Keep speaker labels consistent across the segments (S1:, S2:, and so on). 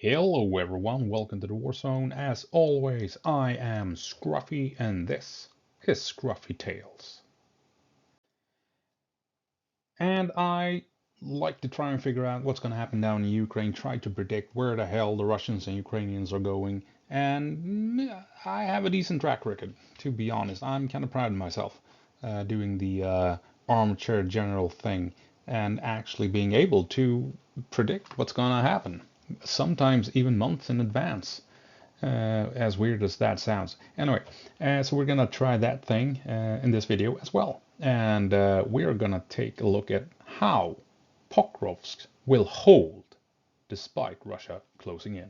S1: Hello everyone, welcome to the War Zone. As always, I am Scruffy and this is Scruffy Tales. And I like to try and figure out what's going to happen down in Ukraine, try to predict where the hell the Russians and Ukrainians are going, and I have a decent track record, to be honest. I'm kind of proud of myself doing the armchair general thing and actually being able to predict what's going to happen, sometimes even months in advance. As weird as that sounds. Anyway, so we're gonna try that thing in this video as well. And we're gonna take a look at how Pokrovsk will hold despite Russia closing in.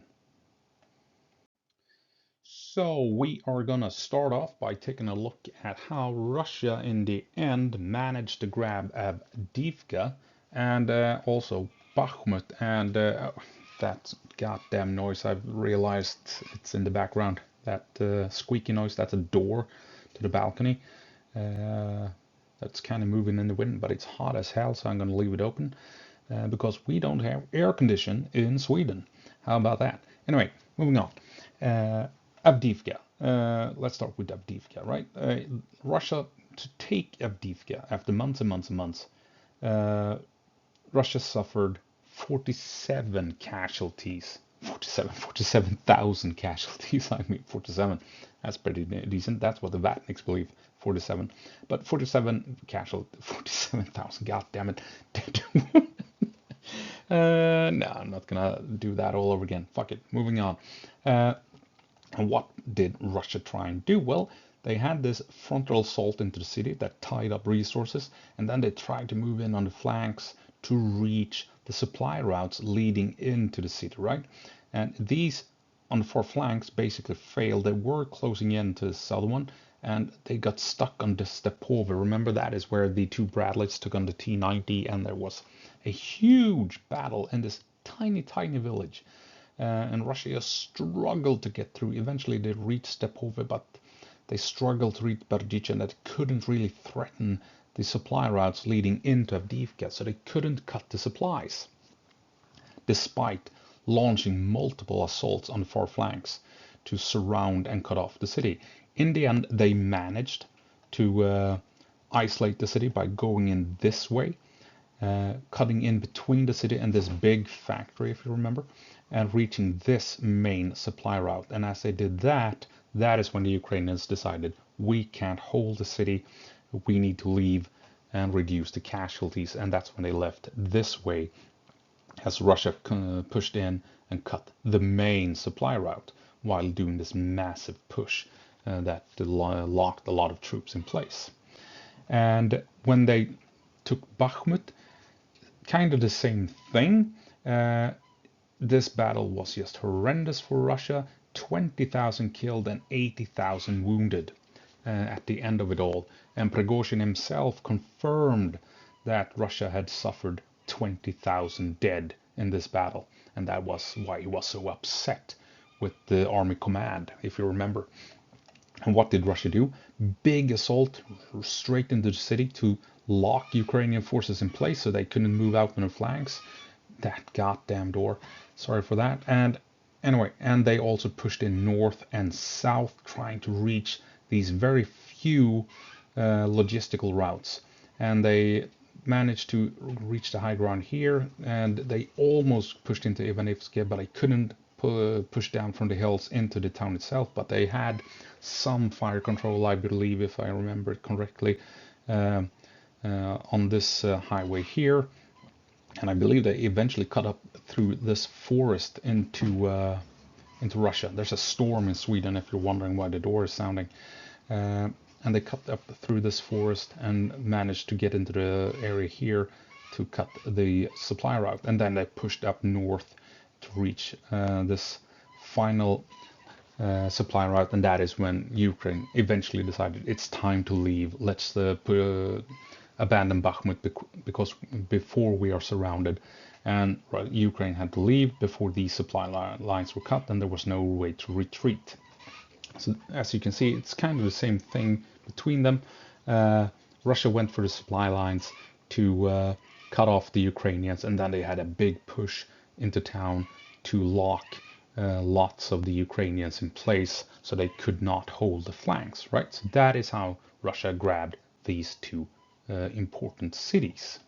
S1: So we are gonna start off by taking a look at how Russia in the end managed to grab Avdiivka and also Bakhmut and that goddamn noise. I've realized it's in the background. That squeaky noise, that's a door to the balcony. That's kind of moving in the wind, but it's hot as hell, so I'm going to leave it open because we don't have air condition in Sweden. How about that? Anyway, moving on. Avdiivka. Let's start with Avdiivka, right? Russia, to take Avdiivka after months and months and months, Russia suffered 47 casualties. 47,000 casualties. I mean, 47. That's pretty decent. That's what the Vatniks believe. 47. But 47 casualties. 47,000. God damn it. No, I'm not gonna do that all over again. Fuck it. Moving on. And what did Russia try and do? Well, they had this frontal assault into the city that tied up resources, and then they tried to move in on the flanks to reach the supply routes leading into the city, right? And these on the four flanks basically failed. They were closing in to the southern one, and they got stuck on the Stepova. Remember, that is where the two Bradleys took on the T-90, and there was a huge battle in this tiny, tiny village. And Russia struggled to get through. Eventually they reached Stepova, but they struggled to reach Berdicha, and that couldn't really threaten the supply routes leading into Avdiivka, so they couldn't cut the supplies, despite launching multiple assaults on the far flanks to surround and cut off the city. In the end, they managed to isolate the city by going in this way, cutting in between the city and this big factory, if you remember, and reaching this main supply route. And as they did that, that is when the Ukrainians decided, we can't hold the city, we need to leave and reduce the casualties. And that's when they left this way, as Russia pushed in and cut the main supply route while doing this massive push that locked a lot of troops in place. And when they took Bakhmut, kind of the same thing. This battle was just horrendous for Russia. 20,000 killed and 80,000 wounded at the end of it all. And Prigozhin himself confirmed that Russia had suffered 20,000 dead in this battle. And that was why he was so upset with the army command, if you remember. And what did Russia do? Big assault straight into the city to lock Ukrainian forces in place so they couldn't move out on the flanks. That goddamn door. Sorry for that. And anyway, and they also pushed in north and south, trying to reach these very few logistical routes. And they managed to reach the high ground here, and they almost pushed into Ivanivske, but they couldn't push down from the hills into the town itself. But they had some fire control, I believe, if I remember it correctly, on this highway here. And I believe they eventually cut up through this forest into Russia. There's a storm in Sweden, if you're wondering why the door is sounding. And they cut up through this forest and managed to get into the area here to cut the supply route. And then they pushed up north to reach this final supply route. And that is when Ukraine eventually decided it's time to leave. Let's abandon Bakhmut because before we are surrounded. And Ukraine had to leave before these supply lines were cut, and there was no way to retreat. So as you can see, it's kind of the same thing between them. Russia went for the supply lines to cut off the Ukrainians, and then they had a big push into town to lock lots of the Ukrainians in place so they could not hold the flanks, right? So that is how Russia grabbed these two important cities.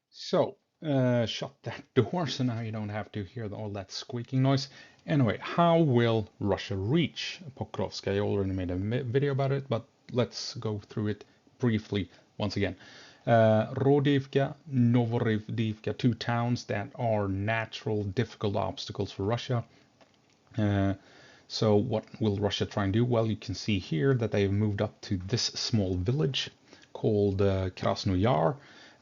S1: So, shut that door so now you don't have to hear all that squeaking noise. Anyway, how will Russia reach Pokrovsk? I already made a video about it, but let's go through it briefly once again. Rodivka, Novorivdivka, two towns that are natural, difficult obstacles for Russia. So what will Russia try and do? Well, you can see here that they've moved up to this small village called Krasnoyar.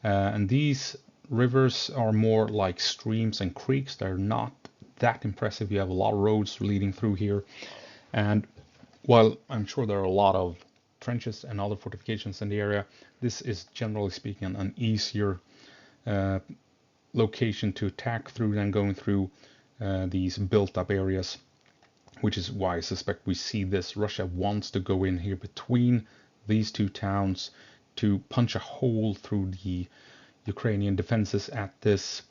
S1: And these rivers are more like streams and creeks. They're not that impressive. You have a lot of roads leading through here. And while I'm sure there are a lot of trenches and other fortifications in the area, this is generally speaking an easier location to attack through than going through these built-up areas, which is why I suspect we see this. Russia wants to go in here between these two towns to punch a hole through the Ukrainian defenses at this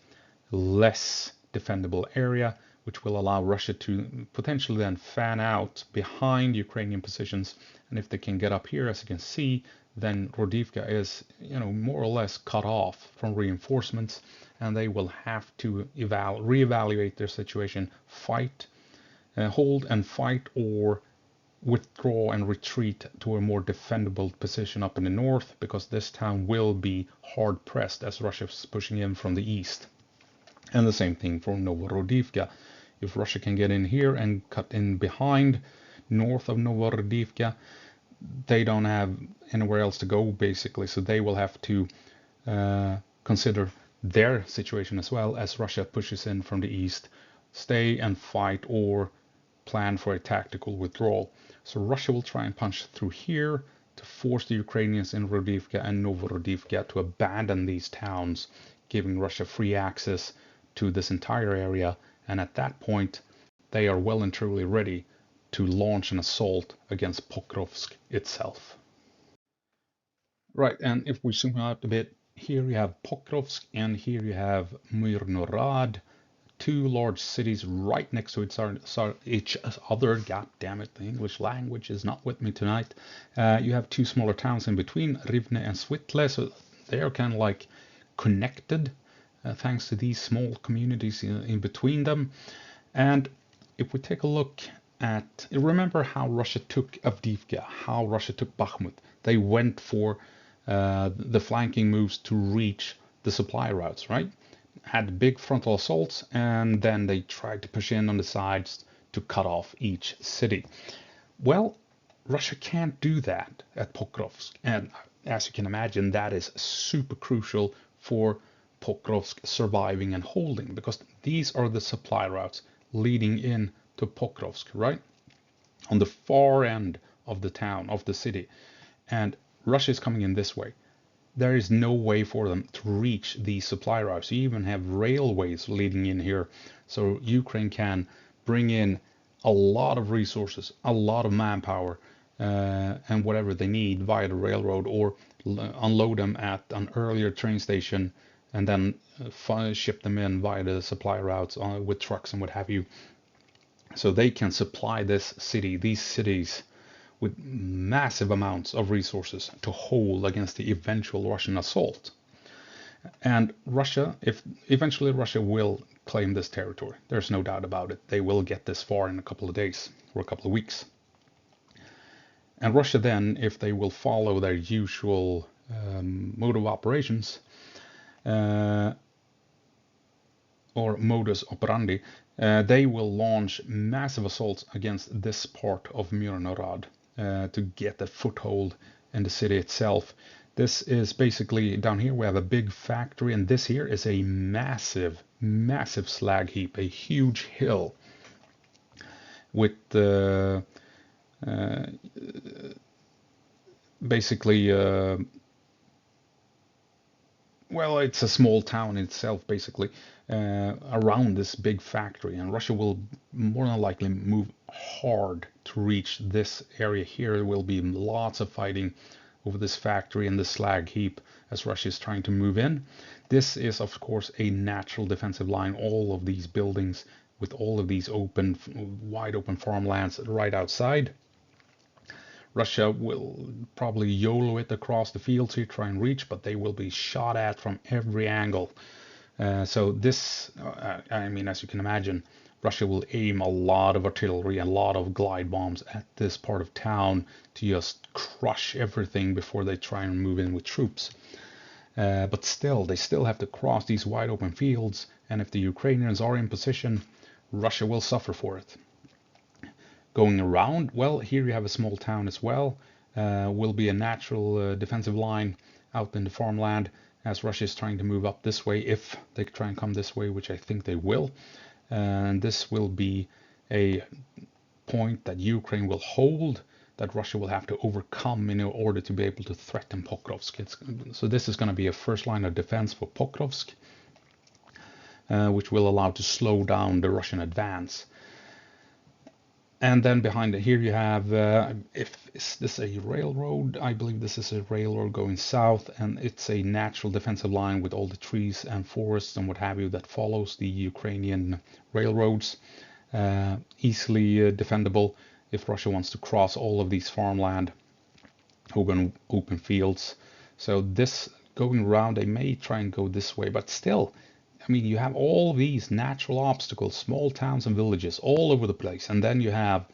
S1: less defendable area, which will allow Russia to potentially then fan out behind Ukrainian positions. And if they can get up here, as you can see, then Rodivka is, more or less cut off from reinforcements, and they will have to reevaluate their situation, hold and fight, or withdraw and retreat to a more defendable position up in the north, because this town will be hard pressed as Russia is pushing in from the east. And the same thing for Novorodivka. If Russia can get in here and cut in behind north of Novorodivka, they don't have anywhere else to go basically, so they will have to consider their situation as well as Russia pushes in from the east, stay and fight or plan for a tactical withdrawal. So Russia will try and punch through here to force the Ukrainians in Rodivka and Novorodivka to abandon these towns, giving Russia free access to this entire area. And at that point, they are well and truly ready to launch an assault against Pokrovsk itself. Right, and if we zoom out a bit, here you have Pokrovsk and here you have Myrnorad, two large cities right next to each other. God damn it, the English language is not with me tonight. You have two smaller towns in between, Rivne and Svitle, so they are kind of like connected thanks to these small communities in between them. And if we take a look at, remember how Russia took Avdiivka, how Russia took Bakhmut. They went for the flanking moves to reach the supply routes, right? Had big frontal assaults, and then they tried to push in on the sides to cut off each city. Well, Russia can't do that at Pokrovsk, and as you can imagine, that is super crucial for Pokrovsk surviving and holding, because these are the supply routes leading in to Pokrovsk, right? On the far end of the town, of the city, and Russia is coming in this way. There is no way for them to reach these supply routes. You even have railways leading in here, so Ukraine can bring in a lot of resources, a lot of manpower, and whatever they need via the railroad, or unload them at an earlier train station and then ship them in via the supply routes with trucks and what have you. So they can supply this city, these cities, with massive amounts of resources to hold against the eventual Russian assault. And Russia, if eventually Russia will claim this territory, there's no doubt about it. They will get this far in a couple of days or a couple of weeks. And Russia then, if they will follow their usual mode of operations, or modus operandi, they will launch massive assaults against this part of Myrnorad to get a foothold in the city itself. This is basically, down here we have a big factory, and this here is a massive, massive slag heap, a huge hill with basically well, it's a small town itself, basically, around this big factory. And Russia will more than likely move hard to reach this area here. There will be lots of fighting over this factory and the slag heap as Russia is trying to move in. This is, of course, a natural defensive line. All of these buildings with all of these wide open farmlands right outside. Russia will probably YOLO it across the fields here, try and reach, but they will be shot at from every angle. So this, I mean, as you can imagine, Russia will aim a lot of artillery and a lot of glide bombs at this part of town to just crush everything before they try and move in with troops. But still, they still have to cross these wide open fields, and if the Ukrainians are in position, Russia will suffer for it. Going around, well, here you have a small town as well. Will be a natural defensive line out in the farmland as Russia is trying to move up this way, if they try and come this way, which I think they will. And this will be a point that Ukraine will hold, that Russia will have to overcome in order to be able to threaten Pokrovsk. So this is going to be a first line of defense for Pokrovsk, which will allow to slow down the Russian advance. And then behind it here you have, is this a railroad? I believe this is a railroad going south, and it's a natural defensive line with all the trees and forests and what have you that follows the Ukrainian railroads. Easily defendable if Russia wants to cross all of these farmland, open fields. So this going around, they may try and go this way, but still, I mean, you have all these natural obstacles, small towns and villages all over the place. And then you have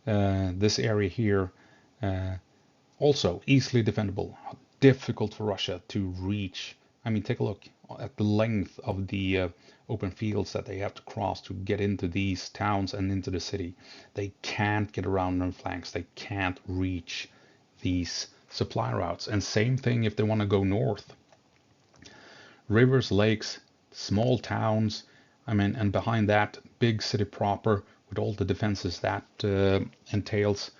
S1: this area here, also easily defendable, difficult for Russia to reach. I mean, take a look at the length of the open fields that they have to cross to get into these towns and into the city. They can't get around their flanks. They can't reach these supply routes. And same thing if they want to go north. Rivers, lakes, small towns, I mean, and behind that, big city proper with all the defenses that entails,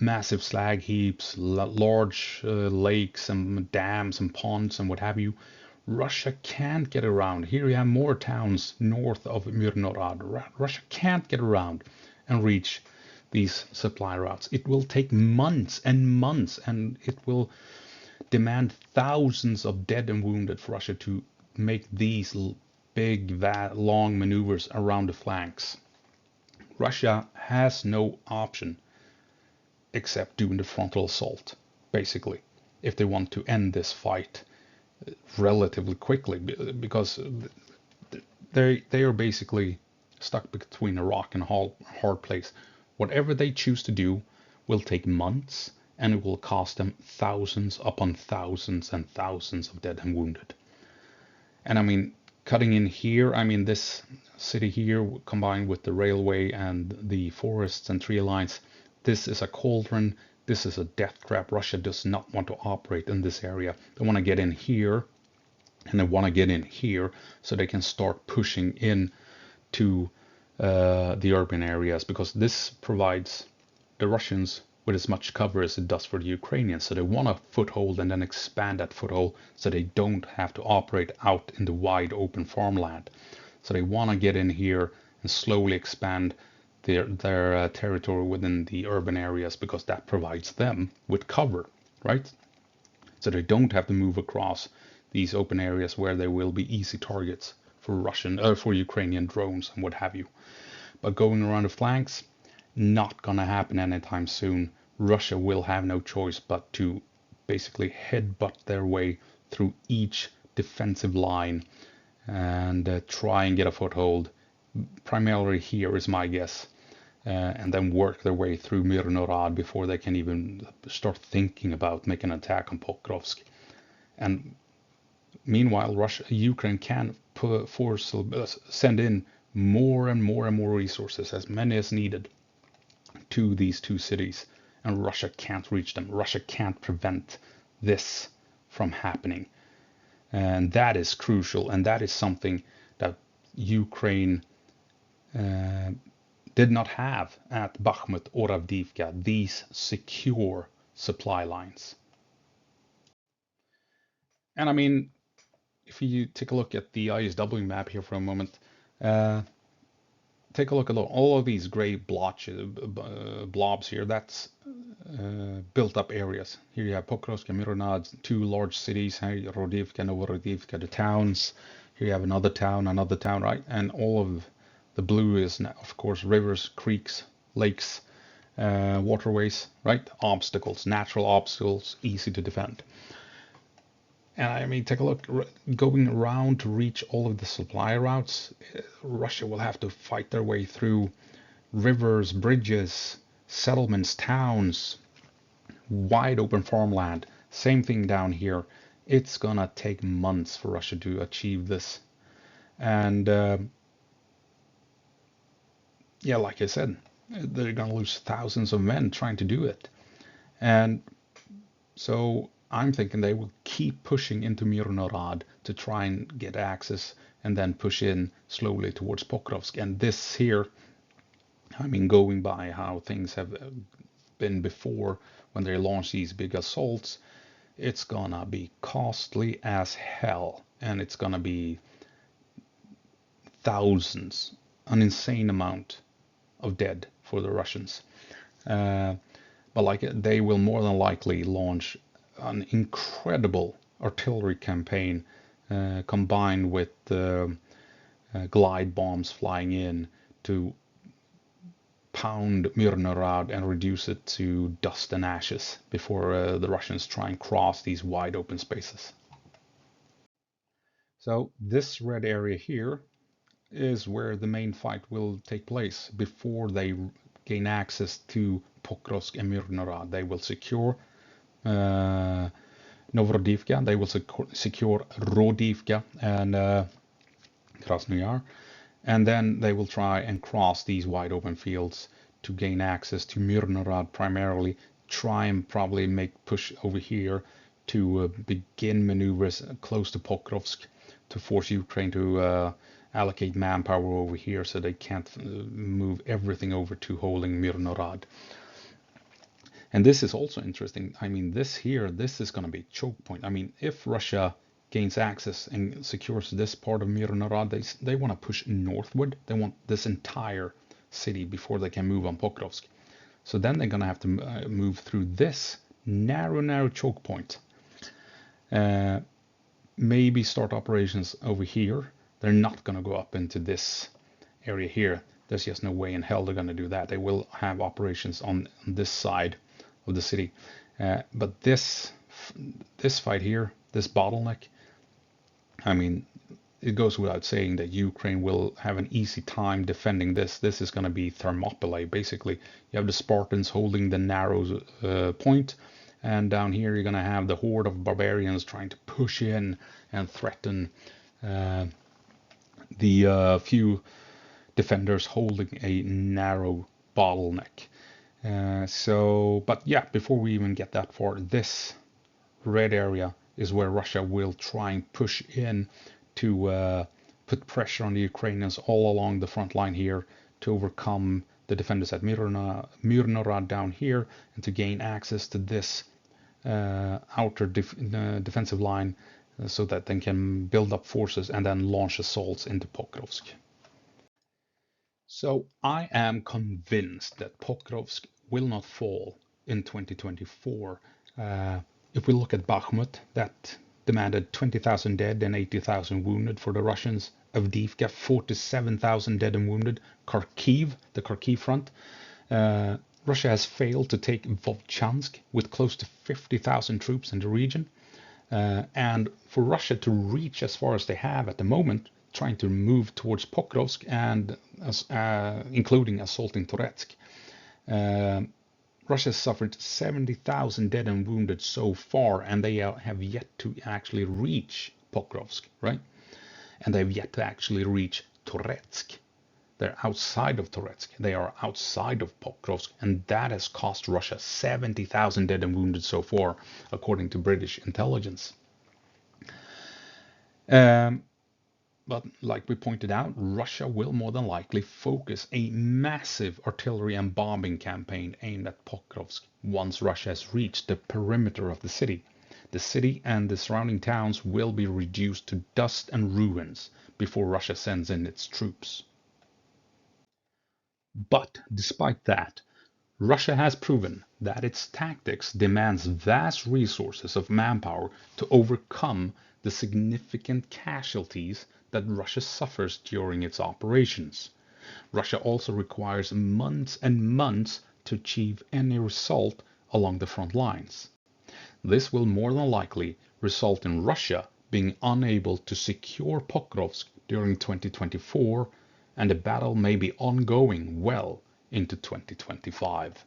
S1: massive slag heaps, large lakes and dams and ponds and what have you. Russia can't get around. Here you have more towns north of Myrnorad. Russia can't get around and reach these supply routes. It will take months and months, and it will demand thousands of dead and wounded for Russia to make these big, long maneuvers around the flanks. Russia has no option except doing the frontal assault, basically, if they want to end this fight relatively quickly, because they are basically stuck between a rock and a hard place. Whatever they choose to do will take months, and it will cost them thousands upon thousands and thousands of dead and wounded. And I mean, cutting in here, I mean, this city here combined with the railway and the forests and tree lines, this is a cauldron. This is a death trap. Russia does not want to operate in this area. They want to get in here, and they want to get in here so they can start pushing in to the urban areas, because this provides the Russians with as much cover as it does for the Ukrainians. So they want a foothold and then expand that foothold so they don't have to operate out in the wide open farmland. So they want to get in here and slowly expand their territory within the urban areas, because that provides them with cover, right? So they don't have to move across these open areas where they will be easy targets for for Ukrainian drones and what have you. But going around the flanks, not gonna happen anytime soon. Russia will have no choice but to basically headbutt their way through each defensive line and try and get a foothold. Primarily here is my guess, and then work their way through Myrnorad before they can even start thinking about making an attack on Pokrovsk. And meanwhile, Ukraine can send in more and more and more resources, as many as needed, to these two cities, and Russia can't reach them. Russia can't prevent this from happening. And that is crucial, and that is something that Ukraine did not have at Bakhmut or Avdiivka, these secure supply lines. And I mean, if you take a look at the ISW map here for a moment, take a look at all of these gray blobs here. That's built up areas. Here you have Pokrovsk and Myrnod, two large cities. Here Rodivka, Novorodivka, the towns. Here you have another town, right? And all of The blue is, of course, rivers, creeks, lakes, waterways, right? Obstacles, natural obstacles, easy to defend. And I mean, take a look, going around to reach all of the supply routes, Russia will have to fight their way through rivers, bridges, settlements, towns, wide open farmland. Same thing down here. It's gonna take months for Russia to achieve this. And yeah, like I said, they're gonna lose thousands of men trying to do it. And so I'm thinking they will keep pushing into Mirnorad to try and get access and then push in slowly towards Pokrovsk. And this here, I mean, going by how things have been before when they launch these big assaults, it's gonna be costly as hell, and it's gonna be thousands, an insane amount of dead for the Russians. But like they will more than likely launch an incredible artillery campaign combined with glide bombs flying in to pound Mirnorad and reduce it to dust and ashes before the Russians try and cross these wide open spaces. So this red area here is where the main fight will take place before they gain access to Pokrovsk and Mirnorad. They will secure Novorodivka, they will secure Rodivka and Krasnoyar, and then they will try and cross these wide open fields to gain access to Mirnorad primarily, try and probably make push over here to begin maneuvers close to Pokrovsk to force Ukraine to allocate manpower over here so they can't move everything over to holding Mirnorad. And this is also interesting. I mean, this is going to be a choke point. I mean, if Russia gains access and secures this part of Mirnorad, they want to push northward. They want this entire city before they can move on Pokrovsk. So then they're going to have to move through this narrow choke point. Maybe start operations over here. They're not going to go up into this area here. There's just no way in hell they're going to do that. They will have operations on this side of the city. But this fight here, this bottleneck, I mean, it goes without saying that Ukraine will have an easy time defending this. This is going to be Thermopylae, basically. You have the Spartans holding the narrow point, and down here you're going to have the horde of barbarians trying to push in and threaten the few defenders holding a narrow bottleneck. But yeah, before we even get that far, this red area is where Russia will try and push in to put pressure on the Ukrainians all along the front line here to overcome the defenders at Mirnorad down here and to gain access to this outer defensive line so that they can build up forces and then launch assaults into Pokrovsk. So I am convinced that Pokrovsk will not fall in 2024. If we look at Bakhmut, that demanded 20,000 dead and 80,000 wounded for the Russians. Avdiivka, 47,000 dead and wounded. Kharkiv, the Kharkiv front. Russia has failed to take Volchansk with close to 50,000 troops in the region. And for Russia to reach as far as they have at the moment, trying to move towards Pokrovsk and including assaulting Toretsk, Russia has suffered 70,000 dead and wounded so far, and they have yet to actually reach Pokrovsk, right? And they've yet to actually reach Toretsk. They're outside of Toretsk. They are outside of Pokrovsk, and that has cost Russia 70,000 dead and wounded so far, according to British intelligence. But like we pointed out, Russia will more than likely focus a massive artillery and bombing campaign aimed at Pokrovsk once Russia has reached the perimeter of the city. The city and the surrounding towns will be reduced to dust and ruins before Russia sends in its troops. But despite that, Russia has proven that its tactics demands vast resources of manpower to overcome the significant casualties that Russia suffers during its operations. Russia also requires months and months to achieve any result along the front lines. This will more than likely result in Russia being unable to secure Pokrovsk during 2024, and the battle may be ongoing well into 2025.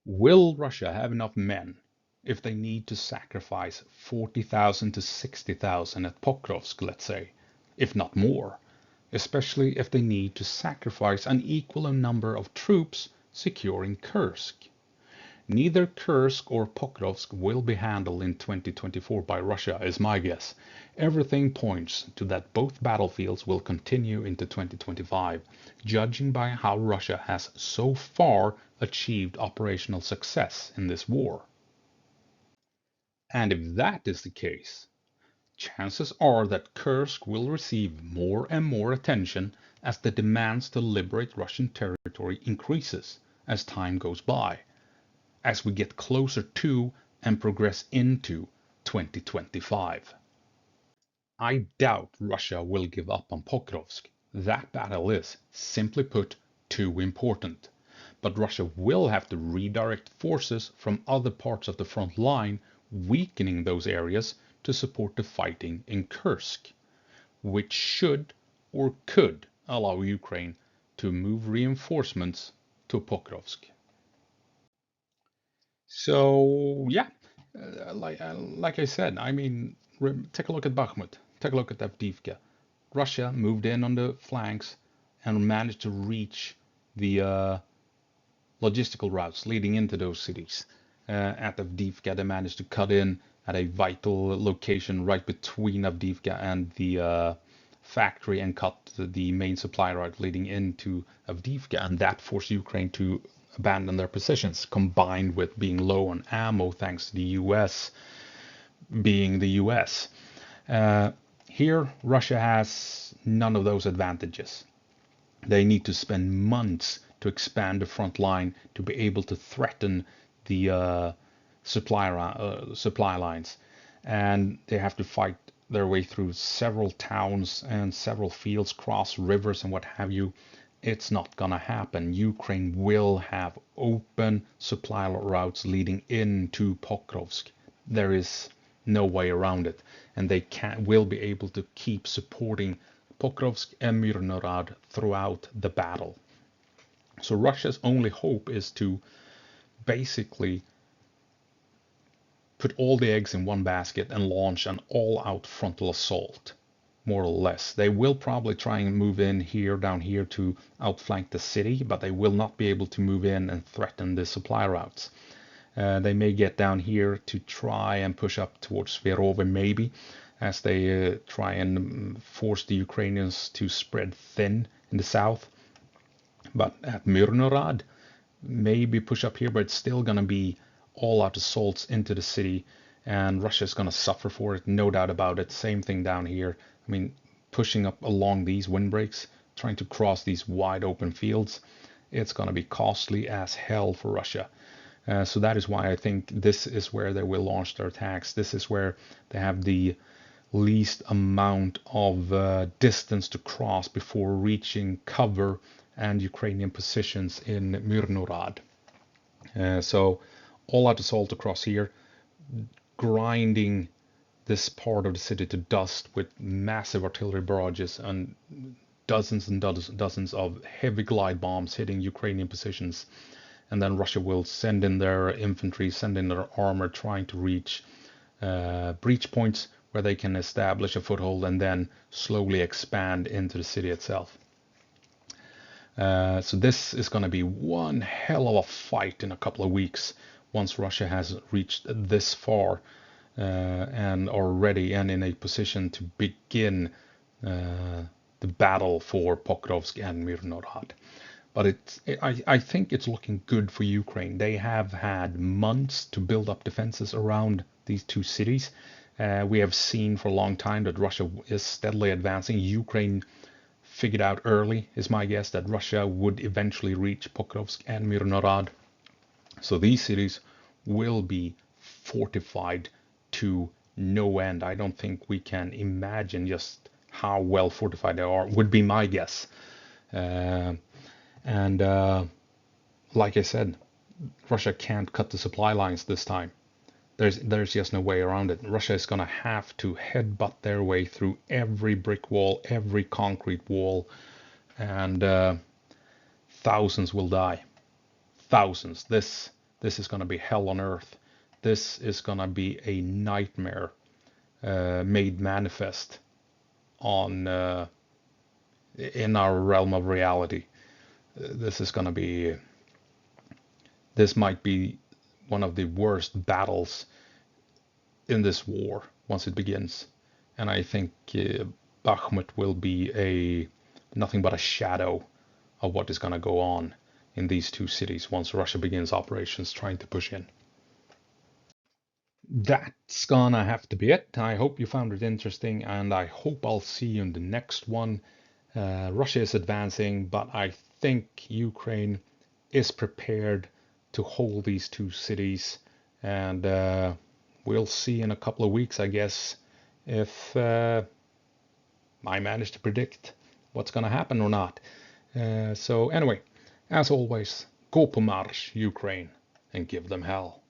S1: Will Russia have enough men if they need to sacrifice 40,000 to 60,000 at Pokrovsk, let's say, if not more, especially if they need to sacrifice an equal number of troops securing Kursk? Neither Kursk or Pokrovsk will be handled in 2024 by Russia, is my guess. Everything points to that both battlefields will continue into 2025, judging by how Russia has so far achieved operational success in this war. And if that is the case, chances are that Kursk will receive more and more attention as the demands to liberate Russian territory increases as time goes by, as we get closer to and progress into 2025. I doubt Russia will give up on Pokrovsk. That battle is, simply put, too important. But Russia will have to redirect forces from other parts of the front line, weakening those areas to support the fighting in Kursk, which should or could allow Ukraine to move reinforcements to Pokrovsk. So yeah, like I said, I mean, take a look at Bakhmut, take a look at Avdiivka. Russia moved in on the flanks and managed to reach the logistical routes leading into those cities. At Avdiivka, they managed to cut in at a vital location right between Avdiivka and the factory and cut the main supply route leading into Avdiivka, and that forced Ukraine to abandon their positions, combined with being low on ammo thanks to the US being the US. Here, Russia has none of those advantages. They need to spend months to expand the front line to be able to threaten the supply lines, and they have to fight their way through several towns and several fields, cross rivers and what have you. It's not gonna happen. Ukraine will have open supply routes leading into Pokrovsk. There is no way around it, and they will be able to keep supporting Pokrovsk and Myrnorad throughout the battle. So Russia's only hope is to basically put all the eggs in one basket and launch an all-out frontal assault, more or less. They will probably try and move in here, down here to outflank the city, but they will not be able to move in and threaten the supply routes. They may get down here to try and push up towards Sverove, maybe, as they try and force the Ukrainians to spread thin in the south. But at Myrnorad, maybe push up here, but it's still going to be all-out assaults into the city, and Russia's going to suffer for it, no doubt about it. Same thing down here. I mean, pushing up along these windbreaks, trying to cross these wide open fields, it's going to be costly as hell for Russia. So that is why I think this is where they will launch their attacks. This is where they have the least amount of distance to cross before reaching cover and Ukrainian positions in Myrnorad. So all-out assault across here, grinding this part of the city to dust with massive artillery barrages and dozens and dozens of heavy glide bombs hitting Ukrainian positions. And then Russia will send in their infantry, send in their armor, trying to reach breach points where they can establish a foothold and then slowly expand into the city itself. So this is going to be one hell of a fight in a couple of weeks once Russia has reached this far and are ready and in a position to begin the battle for Pokrovsk and Myrnorad. But I think it's looking good for Ukraine. They have had months to build up defenses around these two cities. We have seen for a long time that Russia is steadily advancing. Ukraine figured out early, is my guess, that Russia would eventually reach Pokrovsk and Myrnorad. So these cities will be fortified to no end. I don't think we can imagine just how well fortified they are, would be my guess. Uh, and like I said, Russia can't cut the supply lines this time. There's just no way around it. Russia is gonna have to headbutt their way through every brick wall, every concrete wall, and thousands will die. Thousands. This is gonna be hell on earth. This is gonna be a nightmare made manifest on in our realm of reality. This is gonna be. This might be one of the worst battles in this war once it begins, and I think Bakhmut will be a nothing but a shadow of what is going to go on in these two cities once Russia begins operations trying to push in. That's gonna have to be it. I hope you found it interesting, and I hope I'll see you in the next one. Russia is advancing, but I think Ukraine is prepared to hold these two cities, and we'll see in a couple of weeks, I guess, if I manage to predict what's going to happen or not. So anyway, as always, go på marsch, Ukraine, and give them hell.